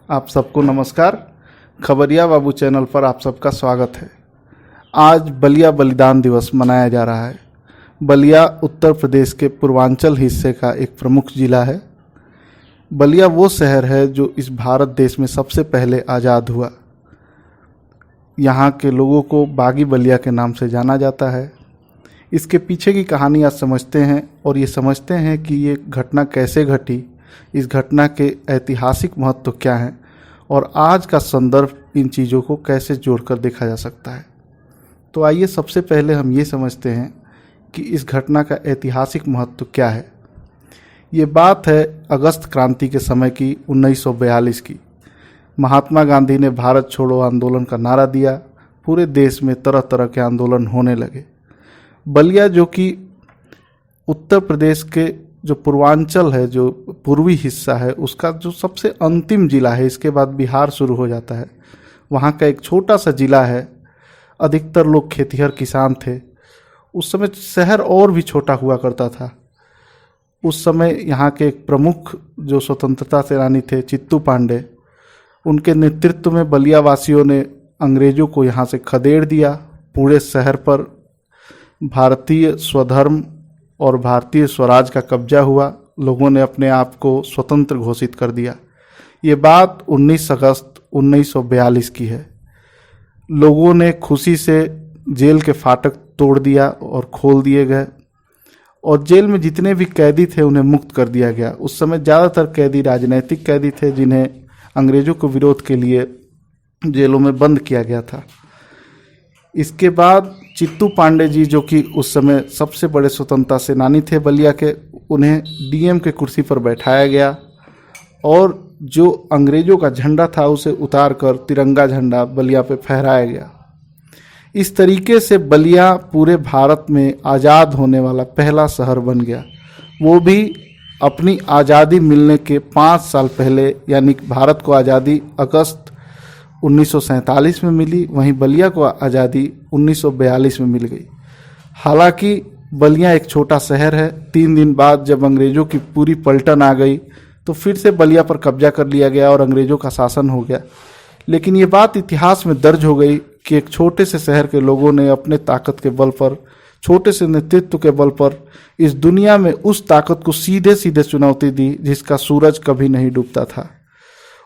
आप सबको नमस्कार। खबरिया बाबू चैनल पर आप सबका स्वागत है। आज बलिया बलिदान दिवस मनाया जा रहा है। बलिया उत्तर प्रदेश के पूर्वांचल हिस्से का एक प्रमुख जिला है। बलिया वो शहर है जो इस भारत देश में सबसे पहले आज़ाद हुआ। यहाँ के लोगों को बागी बलिया के नाम से जाना जाता है। इसके पीछे की कहानी आज समझते हैं और ये समझते हैं कि ये घटना कैसे घटी, इस घटना के ऐतिहासिक महत्व क्या हैं और आज का संदर्भ इन चीज़ों को कैसे जोड़कर देखा जा सकता है। तो आइए सबसे पहले हम ये समझते हैं कि इस घटना का ऐतिहासिक महत्व क्या है। ये बात है अगस्त क्रांति के समय की 1942 की। महात्मा गांधी ने भारत छोड़ो आंदोलन का नारा दिया। पूरे देश में तरह तरह के आंदोलन होने लगे। बलिया जो कि उत्तर प्रदेश के जो पूर्वांचल है, जो पूर्वी हिस्सा है, उसका जो सबसे अंतिम जिला है, इसके बाद बिहार शुरू हो जाता है, वहाँ का एक छोटा सा जिला है। अधिकतर लोग खेतिहर किसान थे। उस समय शहर और भी छोटा हुआ करता था। उस समय यहाँ के एक प्रमुख जो स्वतंत्रता सेनानी थे, चित्तू पांडे, उनके नेतृत्व में बलिया वासियों ने अंग्रेज़ों को यहाँ से खदेड़ दिया। पूरे शहर पर भारतीय स्वधर्म और भारतीय स्वराज का कब्जा हुआ। लोगों ने अपने आप को स्वतंत्र घोषित कर दिया। ये बात 19 अगस्त 1942 की है। लोगों ने खुशी से जेल के फाटक तोड़ दिया और खोल दिए गए और जेल में जितने भी कैदी थे उन्हें मुक्त कर दिया गया। उस समय ज़्यादातर कैदी राजनैतिक कैदी थे जिन्हें अंग्रेज़ों के विरोध के लिए जेलों में बंद किया गया था। इसके बाद चित्तू पांडे जी, जो कि उस समय सबसे बड़े स्वतंत्रता सेनानी थे बलिया के, उन्हें डीएम के कुर्सी पर बैठाया गया और जो अंग्रेज़ों का झंडा था उसे उतार कर तिरंगा झंडा बलिया पे फहराया गया। इस तरीके से बलिया पूरे भारत में आज़ाद होने वाला पहला शहर बन गया, वो भी अपनी आज़ादी मिलने के 5 साल पहले। यानी भारत को आज़ादी अगस्त 1947 में मिली, वहीं बलिया को आज़ादी 1942 में मिल गई। हालांकि बलिया एक छोटा शहर है। 3 दिन बाद जब अंग्रेज़ों की पूरी पलटन आ गई तो फिर से बलिया पर कब्जा कर लिया गया और अंग्रेज़ों का शासन हो गया। लेकिन ये बात इतिहास में दर्ज हो गई कि एक छोटे से शहर के लोगों ने अपने ताकत के बल पर, छोटे से नेतृत्व के बल पर इस दुनिया में उस ताकत को सीधे सीधे चुनौती दी जिसका सूरज कभी नहीं डूबता था।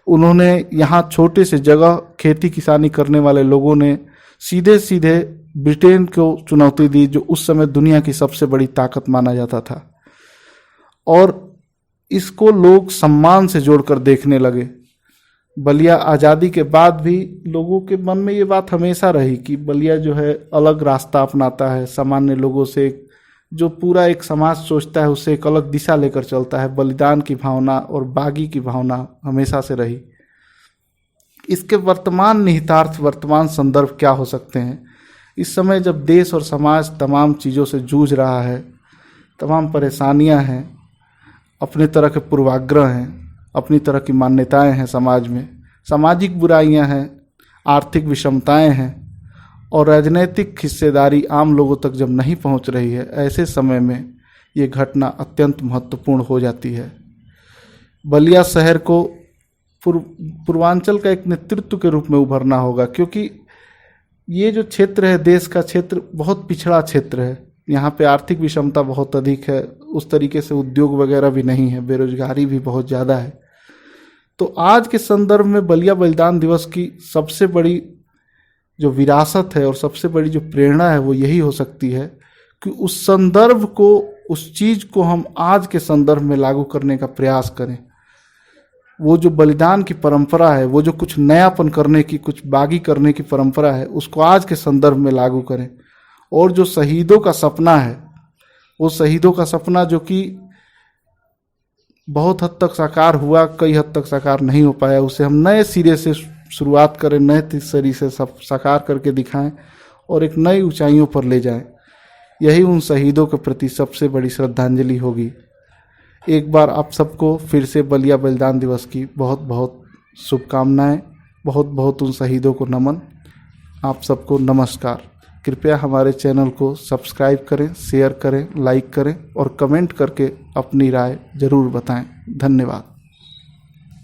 उन्होंने यहाँ छोटे से जगह खेती किसानी करने वाले लोगों ने सीधे सीधे ब्रिटेन को चुनौती दी, जो उस समय दुनिया की सबसे बड़ी ताकत माना जाता था, और इसको लोग सम्मान से जोड़कर देखने लगे। बलिया आज़ादी के बाद भी लोगों के मन में ये बात हमेशा रही कि बलिया जो है अलग रास्ता अपनाता है सामान्य लोगों से। जो पूरा एक समाज सोचता है उससे एक अलग दिशा लेकर चलता है। बलिदान की भावना और बागी की भावना हमेशा से रही। इसके वर्तमान निहितार्थ, वर्तमान संदर्भ क्या हो सकते हैं? इस समय जब देश और समाज तमाम चीज़ों से जूझ रहा है, तमाम परेशानियां हैं, अपने तरह के पूर्वाग्रह हैं, अपनी तरह की मान्यताएं हैं समाज में, सामाजिक बुराइयां हैं, आर्थिक विषमताएं हैं और राजनीतिक हिस्सेदारी आम लोगों तक जब नहीं पहुंच रही है, ऐसे समय में ये घटना अत्यंत महत्वपूर्ण हो जाती है। बलिया शहर को पूर्वांचल का एक नेतृत्व के रूप में उभरना होगा, क्योंकि ये जो क्षेत्र है, देश का क्षेत्र, बहुत पिछड़ा क्षेत्र है। यहाँ पे आर्थिक विषमता बहुत अधिक है, उस तरीके से उद्योग वगैरह भी नहीं है, बेरोजगारी भी बहुत ज़्यादा है। तो आज के संदर्भ में बलिया बलिदान दिवस की सबसे बड़ी जो विरासत है और सबसे बड़ी जो प्रेरणा है वो यही हो सकती है कि उस संदर्भ को, उस चीज़ को हम आज के संदर्भ में लागू करने का प्रयास करें। वो जो बलिदान की परंपरा है, वो जो कुछ नयापन करने की, कुछ बागी करने की परंपरा है, उसको आज के संदर्भ में लागू करें। और जो शहीदों का सपना है, वो शहीदों का सपना जो कि बहुत हद तक साकार हुआ, कई हद तक साकार नहीं हो पाया, उसे हम नए सिरे से शुरुआत करें, नए तरीके से सब साकार करके दिखाएं और एक नई ऊंचाइयों पर ले जाएं। यही उन शहीदों के प्रति सबसे बड़ी श्रद्धांजलि होगी। एक बार आप सबको फिर से बलिया बलिदान दिवस की बहुत बहुत शुभकामनाएं, बहुत बहुत उन शहीदों को नमन। आप सबको नमस्कार। कृपया हमारे चैनल को सब्सक्राइब करें, शेयर करें, लाइक करें और कमेंट करके अपनी राय ज़रूर बताएं। धन्यवाद।